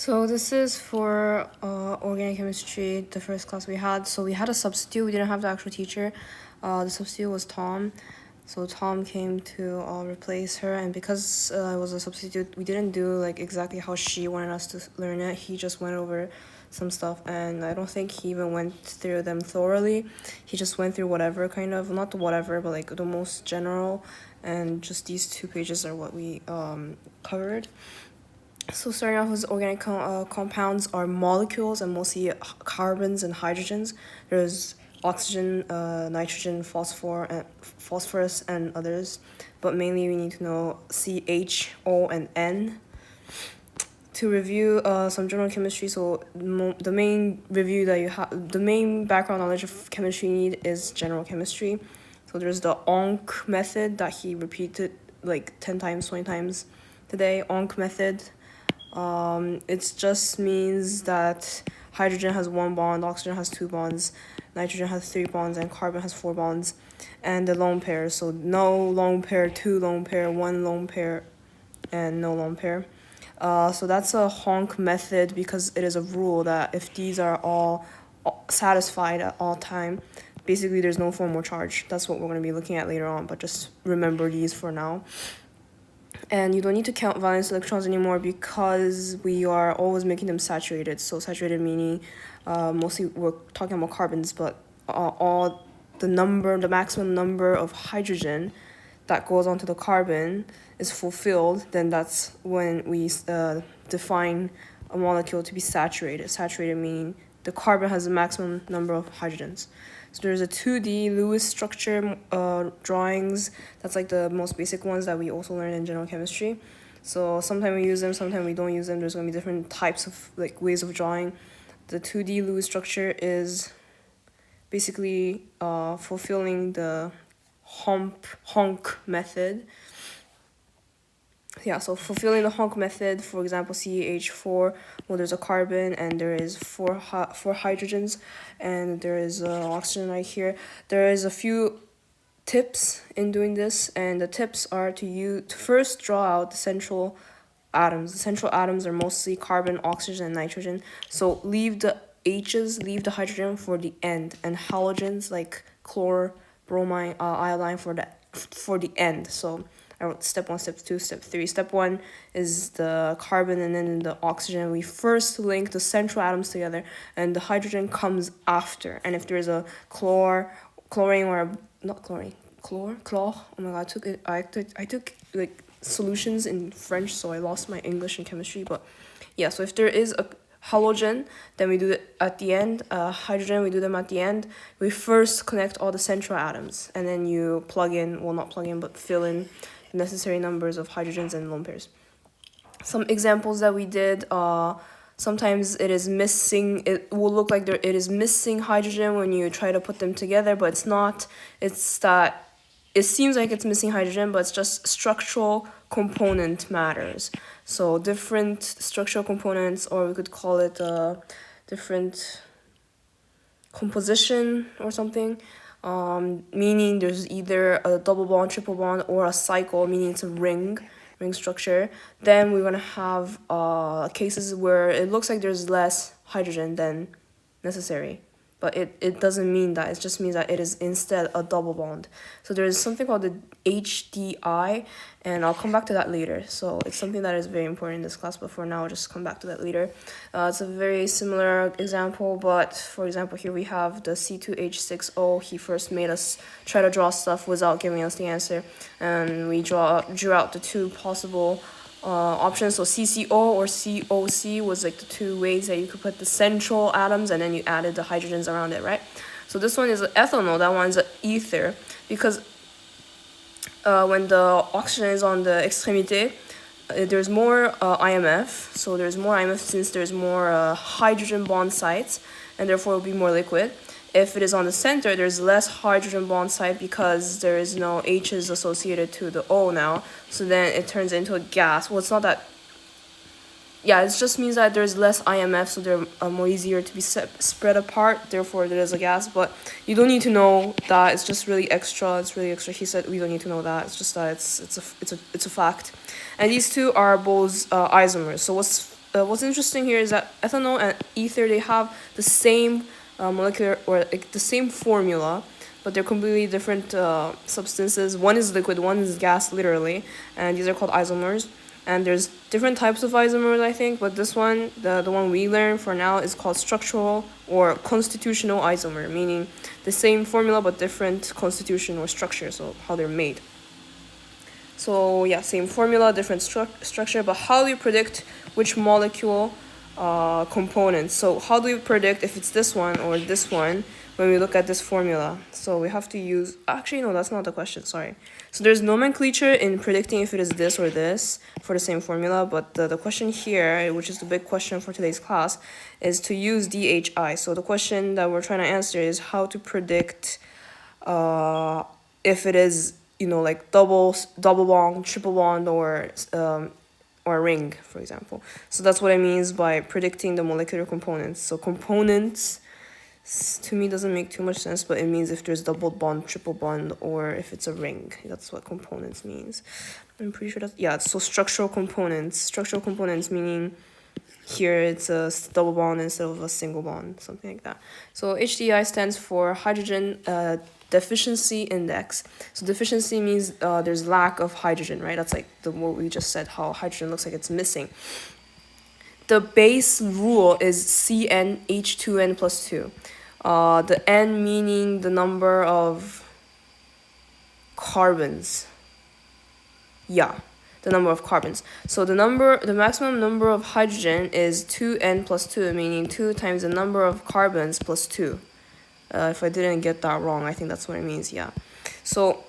So this is for organic chemistry, the first class we had. So we had a substitute. We didn't have the actual teacher. The substitute was Tom. So Tom came to replace her, and because it was a substitute, we didn't do like exactly how she wanted us to learn it. He just went over some stuff, and I don't think he even went through them thoroughly. He just went through whatever kind of, not the whatever, but like the most general, and just these 2 pages are what we covered. So starting off with organic compounds are molecules and mostly carbons and hydrogens. There's oxygen, nitrogen, phosphorus, and others. But mainly we need to know C, H, O, and N. To review some general chemistry, so the main review that you have, the main background knowledge of chemistry you need is general chemistry. So there's the ONC method that he repeated like 10 times, 20 times today. ONC method. It just means that hydrogen has 1 bond, oxygen has 2 bonds, nitrogen has 3 bonds, and carbon has 4 bonds, and the lone pair. So no lone pair, 2 lone pair, 1 lone pair, and no lone pair. So that's a honk method because it is a rule that if these are all satisfied at all time, basically there's no formal charge. That's what we're going to be looking at later on, but just remember these for now. And you don't need to count valence electrons anymore because we are always making them saturated. So saturated meaning mostly we're talking about carbons, but all the maximum number of hydrogen that goes onto the carbon is fulfilled, then that's when we define a molecule to be saturated. Saturated meaning the carbon has the maximum number of hydrogens. So there's a 2D Lewis structure drawings. That's like the most basic ones that we also learn in general chemistry. So sometimes we use them, sometimes we don't use them. There's going to be different types of like ways of drawing. The 2D Lewis structure is basically fulfilling the honk method. Yeah, so fulfilling the honk method, for example, CH4, well, there's a carbon and there is four hydrogens, and there is oxygen right here. There is a few tips in doing this, and the tips are to first draw out the central atoms. The central atoms are mostly carbon, oxygen, and nitrogen. So leave the H's, leave the hydrogen for the end, and halogens like chlor, bromine, iodine for the end. So I wrote step 1, step 2, step 3. Step 1 is the carbon, and then in the oxygen, we first link the central atoms together, and the hydrogen comes after. And if there's a chlorine or not chlorine, chlor. Oh my god, I took like solutions in French, so I lost my English and chemistry. But yeah, so if there is a halogen, then we do it at the end. Hydrogen, we do them at the end. We first connect all the central atoms, and then you plug in, well, not plug in, but fill in the necessary numbers of hydrogens and lone pairs. Some examples that we did, sometimes it is missing, it will look like it is missing hydrogen when you try to put them together, but it's not. It's that it seems like it's missing hydrogen, but it's just structural component matters. So different structural components, or we could call it different composition or something, meaning there's either a double bond, triple bond, or a cycle, meaning it's a ring structure. Then we're going to have cases where it looks like there's less hydrogen than necessary. But it doesn't mean that. It just means that it is instead a double bond. So there's something called the HDI, and I'll come back to that later. So it's something that is very important in this class, but for now, I'll just come back to that later. It's a very similar example, but for example, here we have the C2H6O. He first made us try to draw stuff without giving us the answer, and we drew out the 2 possible options. So CCO or COC was like the 2 ways that you could put the central atoms, and then you added the hydrogens around it, right? So this one is an ethanol, that one's an ether, because when the oxygen is on the extrémité, there's more IMF, so there's more IMF since there's more hydrogen bond sites, and therefore it will be more liquid. If it is on the center, there's less hydrogen bond site because there is no H's associated to the O now. So then it turns into a gas. Well, it's not that. Yeah, it just means that there's less IMF, so they're more easier to be spread apart. Therefore, there is a gas. But you don't need to know that. It's just really extra. It's really extra. He said we don't need to know that. It's just that it's a fact. And these 2 are both isomers. So what's what's interesting here is that ethanol and ether, they have the same molecular, or like the same formula, but they're completely different substances. One is liquid, one is gas, literally, and these are called isomers. And there's different types of isomers, I think, but this one, the one we learn for now, is called structural or constitutional isomer, meaning the same formula but different constitution or structure, so how they're made. So yeah, same formula, different structure, but how do you predict which molecule components? So how do you predict if it's this one or this one when we look at this formula? So we have to use, actually no, that's not the question, sorry. So there's nomenclature in predicting if it is this or this for the same formula, but the question here, which is the big question for today's class, is to use DHI. So the question that we're trying to answer is how to predict if it is, you know, like double bond, triple bond, or a ring, for example. So that's what it means by predicting the molecular components. So components, to me, doesn't make too much sense, but it means if there's double bond, triple bond, or if it's a ring. That's what components means. I'm pretty sure that's, yeah, so structural components. Structural components meaning here it's a double bond instead of a single bond, something like that. So HDI stands for hydrogen deficiency index. So deficiency means there's lack of hydrogen, right? That's like what we just said, how hydrogen looks like it's missing. The base rule is CnH2n plus 2. The N meaning the number of carbons. Yeah, the number of carbons. So the maximum number of hydrogen is 2n plus 2, meaning 2 times the number of carbons plus 2. If I didn't get that wrong, I think that's what it means, yeah. So,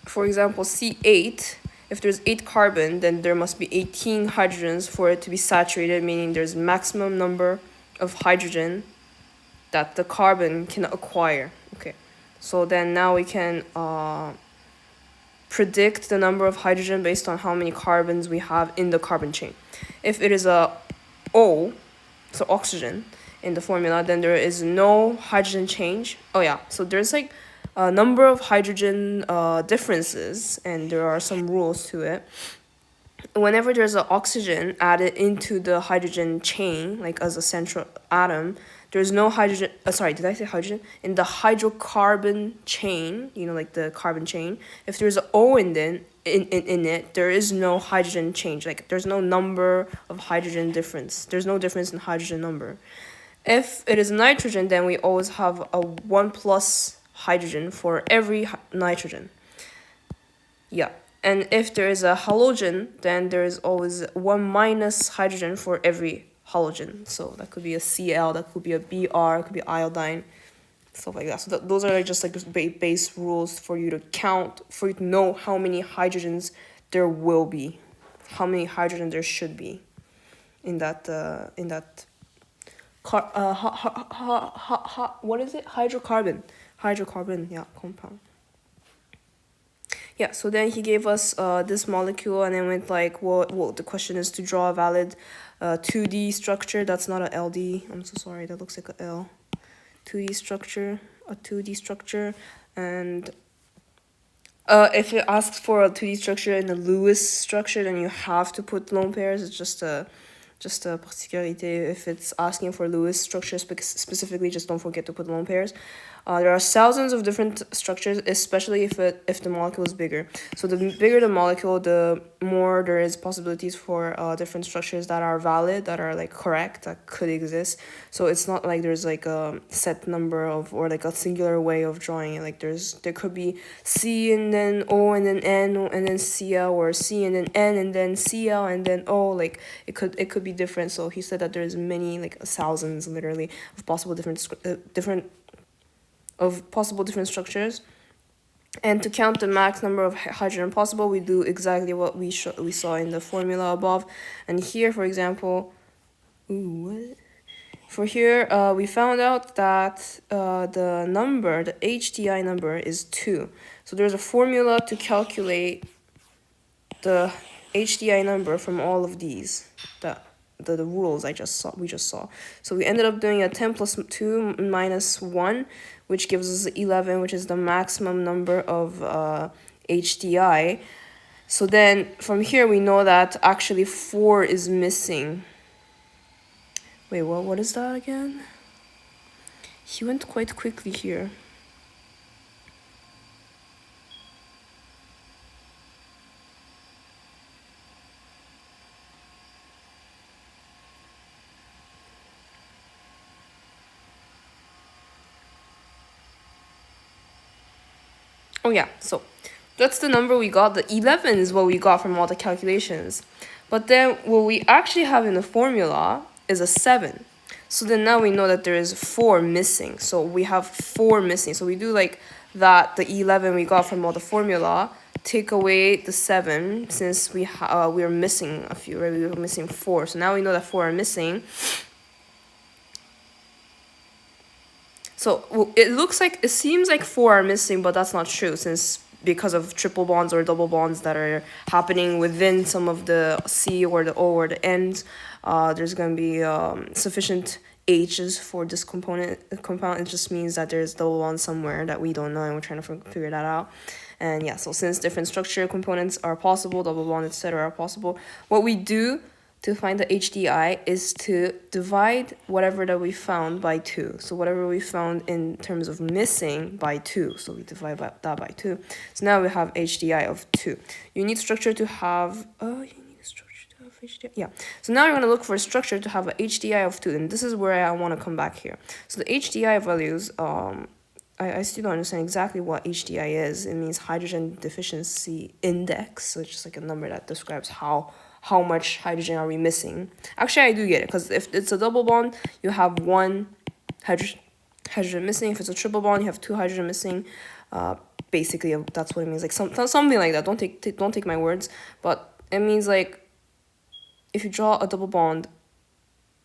for example, C8, if there's 8 carbon, then there must be 18 hydrogens for it to be saturated, meaning there's maximum number of hydrogen that the carbon can acquire. Okay, so then now we can predict the number of hydrogen based on how many carbons we have in the carbon chain. If it is a O, so oxygen, in the formula, then there is no hydrogen change. Oh yeah, so there's like a number of hydrogen differences, and there are some rules to it. Whenever there's an oxygen added into the hydrogen chain, like as a central atom, there's no hydrogen, sorry, did I say hydrogen? In the hydrocarbon chain, you know, like the carbon chain, if there's an O in it, there is no hydrogen change. Like there's no number of hydrogen difference. There's no difference in hydrogen number. If it is nitrogen, then we always have a 1 plus hydrogen for every nitrogen. Yeah. And if there is a halogen, then there is always 1 minus hydrogen for every halogen. So that could be a Cl, that could be a Br, it could be iodine, stuff like that. So those are just like base rules for you to count, for you to know how many hydrogens there will be, how many hydrogen there should be in that what is it? Hydrocarbon, yeah, compound. Yeah, so then he gave us this molecule, and then went like, well, the question is to draw a valid 2D structure. That's not a LD. I'm so sorry. That looks like a L. 2D structure, a 2D structure, and if it asks for a 2D structure in a Lewis structure, then you have to put lone pairs. It's just a particularité. If it's asking for Lewis structure specifically, just don't forget to put lone pairs. There are thousands of different structures, especially if the molecule is bigger. So the bigger the molecule, the more there is possibilities for different structures that are valid, that are like correct, that could exist. So it's not like there's like a set number of, or like a singular way of drawing it. Like there could be C and then O and then N and then Cl, or C and then N and then Cl and then O. Like it could be different. So he said that there's many, like thousands literally, of possible different structures. And to count the max number of hydrogen possible, we do exactly what we saw in the formula above. And here, for example, for here, we found out that the HDI number is 2. So there's a formula to calculate the HDI number from all of these, the rules we just saw. So we ended up doing a 10 plus 2 minus 1, which gives us 11, which is the maximum number of HDI. So then from here we know that actually 4 is missing. Wait, what is that again? He went quite quickly here. Oh yeah, so that's the number we got. The 11 is what we got from all the calculations. But then what we actually have in the formula is a 7. So then now we know that there is 4 missing. So we have 4 missing. So we do like that, the 11 we got from all the formula, take away the 7 since we're missing a few, right? We were missing 4. So now we know that 4 are missing. So it seems like 4 are missing, but that's not true because of triple bonds or double bonds that are happening within some of the C or the O or the N's. There's going to be sufficient H's for this compound. It just means that there's double bonds somewhere that we don't know, and we're trying to figure that out. And yeah, so since different structure components are possible, double bond, etc. are possible, what we do to find the HDI is to divide whatever that we found by 2. So whatever we found in terms of missing by 2. So we divide that by 2. So now we have HDI of 2. You need structure to have... HDI. Yeah. So now you're going to look for a structure to have a HDI of 2. And this is where I want to come back here. So the HDI values... I still don't understand exactly what HDI is. It means hydrogen deficiency index. So it's just like a number that describes how much hydrogen are we missing. Actually, I do get it, because if it's a double bond, you have 1 hydrogen missing. If it's a triple bond, you have 2 hydrogen missing. Basically, that's what it means. Like something like that. Don't take my words, but it means like if you draw a double bond,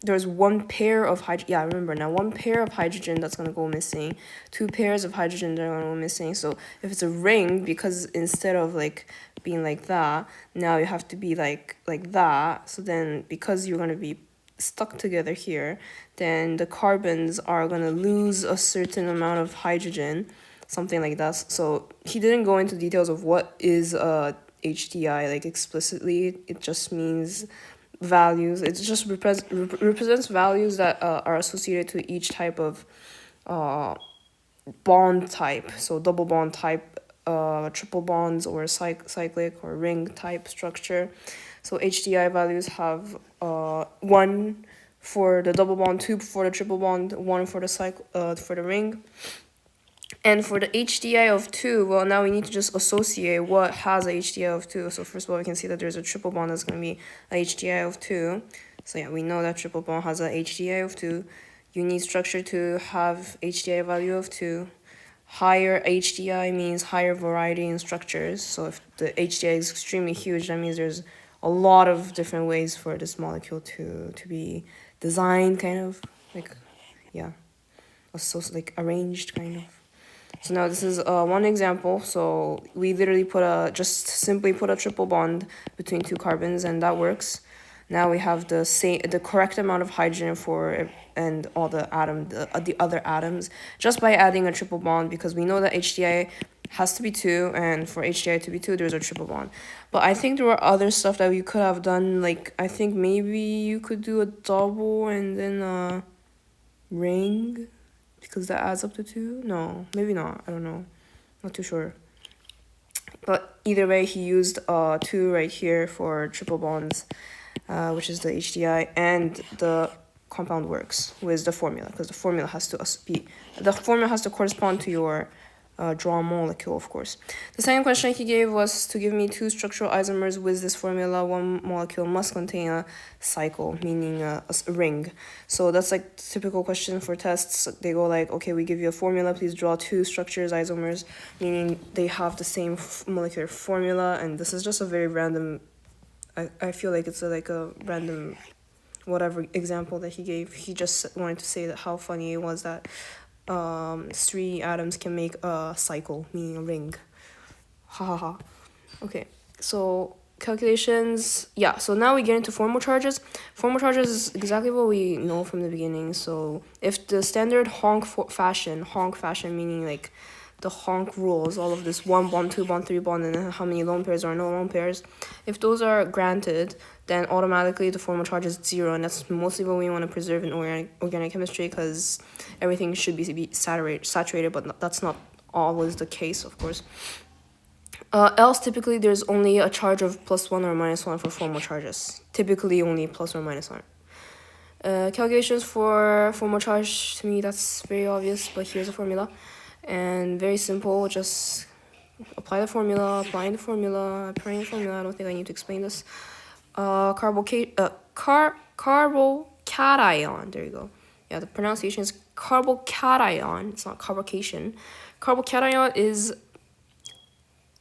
there's 1 pair of hydrogen. Yeah, I remember now. 1 pair of hydrogen that's gonna go missing. 2 pairs of hydrogen that are gonna go missing. So if it's a ring, because instead of like being like that, now you have to be like that. So then because you're gonna be stuck together here, then the carbons are gonna lose a certain amount of hydrogen, something like that. So he didn't go into details of what is HDI like explicitly. It just means values. It just represents values that are associated to each type of bond type. So double bond type, triple bonds, or cyclic or ring type structure. So HDI values have 1 for the double bond, 2 for the triple bond, 1 for the ring. And for the HDI of 2, well, now we need to just associate what has a HDI of 2. So first of all, we can see that there's a triple bond that's going to be a HDI of 2. So yeah, we know that triple bond has a HDI of 2. You need structure to have HDI value of 2. Higher HDI means higher variety in structures. So if the HDI is extremely huge, that means there's a lot of different ways for this molecule to be designed, kind of like, yeah, like arranged, kind of. So now this is one example. So we literally just simply put a triple bond between 2 carbons, and that works. Now we have the correct amount of hydrogen and all the other atoms, just by adding a triple bond, because we know that HDI has to be 2, and for HDI to be 2, there's a triple bond. But I think there were other stuff that we could have done. Like I think maybe you could do a double and then a ring, because that adds up to 2. No, maybe not. I don't know. Not too sure. But either way, he used 2 right here for triple bonds, which is the HDI, and the compound works with the formula, because the formula has to correspond to your draw molecule, of course. The second question he gave was to give me 2 structural isomers with this formula. 1 molecule must contain a cycle, meaning a ring. So that's like typical question for tests. They go like, okay, we give you a formula, please draw 2 structures isomers, meaning they have the same molecular formula. And this is just a very random, I feel like it's like a random whatever example that he gave. He just wanted to say that how funny it was that 3 atoms can make a cycle, meaning a ring. Ha ha ha. Okay, so calculations. Yeah, so now we get into formal charges. Formal charges is exactly what we know from the beginning. So if the standard honk fashion meaning like the honk rules, all of this 1 bond, 2 bond, 3 bond, and then how many lone pairs or no lone pairs, if those are granted, then automatically the formal charge is 0, and that's mostly what we want to preserve in organic chemistry, because everything should be saturated, but that's not always the case, of course. Else, typically, there's only a charge of +1 or -1 for formal charges. Typically, only +1 or -1. Calculations for formal charge, to me, that's very obvious, but here's a formula. And very simple, just applying the formula, I don't think I need to explain this. Carbocation, there you go. Yeah, the pronunciation is carbocation, it's not carbocation. Carbocation is,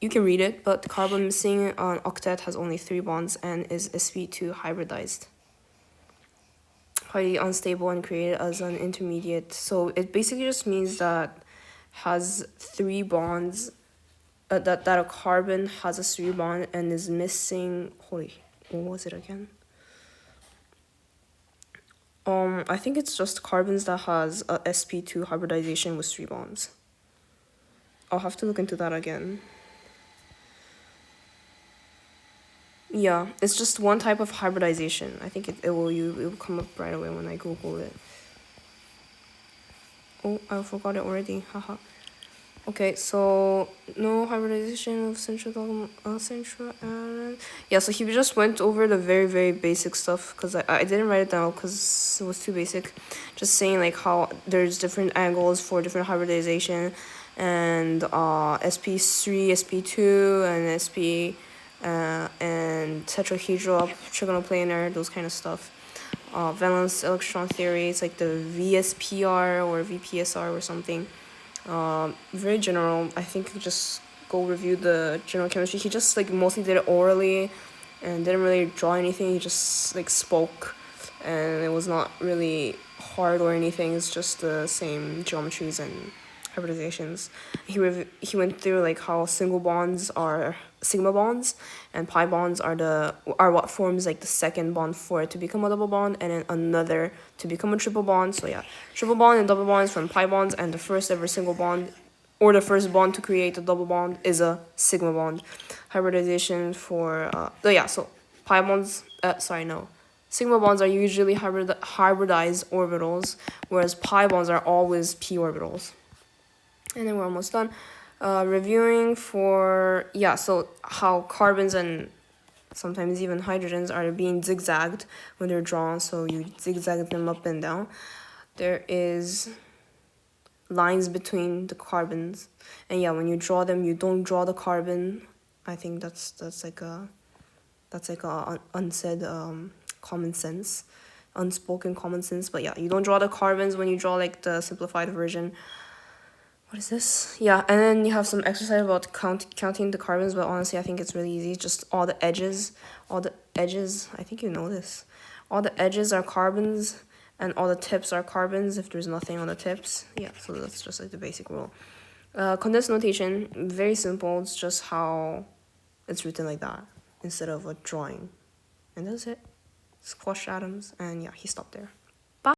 you can read it, but the carbon missing on octet has only 3 bonds and is sp2 hybridized. Highly unstable and created as an intermediate. So it basically just means that has 3 bonds, that a carbon has a 3 bond and is missing, what was it again? I think it's just carbons that has a sp2 hybridization with 3 bonds. I'll have to look into that again. Yeah, it's just one type of hybridization. I think it will come up right away when I Google it. Oh, I forgot it already. Haha. Okay, so no hybridization of central atom. Yeah, so he just went over the very, very basic stuff, because I didn't write it down because it was too basic. Just saying like how there's different angles for different hybridization, and sp3, sp2, and sp and tetrahedral, trigonoplanar, those kind of stuff. Valence electron theory, it's like the VSPR or VPSR or something. Very general. I think you just go review the general chemistry. He just like mostly did it orally and didn't really draw anything. He just like spoke, and it was not really hard or anything. It's just the same geometries and hybridizations. He went through like how single bonds are sigma bonds, and pi bonds are what forms like the second bond for it to become a double bond, and then another to become a triple bond. So yeah, triple bond and double bonds from pi bonds, and the first ever single bond, or the first bond to create a double bond, is a sigma bond. Hybridization for so pi bonds. Sigma bonds are usually hybridized orbitals, whereas pi bonds are always p orbitals. And then we're almost done. Reviewing for, so how carbons and sometimes even hydrogens are being zigzagged when they're drawn, so you zigzag them up and down. There is lines between the carbons, and when you draw them, you don't draw the carbon. I think that's like a unsaid common sense, unspoken common sense. But you don't draw the carbons when you draw like the simplified version. What is this? Yeah, and then you have some exercise about counting the carbons, but honestly, I think it's really easy. Just all the edges, I think you know this. All the edges are carbons, and all the tips are carbons if there's nothing on the tips. Yeah, so that's just like the basic rule. Condensed notation, very simple. It's just how it's written like that instead of a drawing. And that's it. Squash atoms, and he stopped there.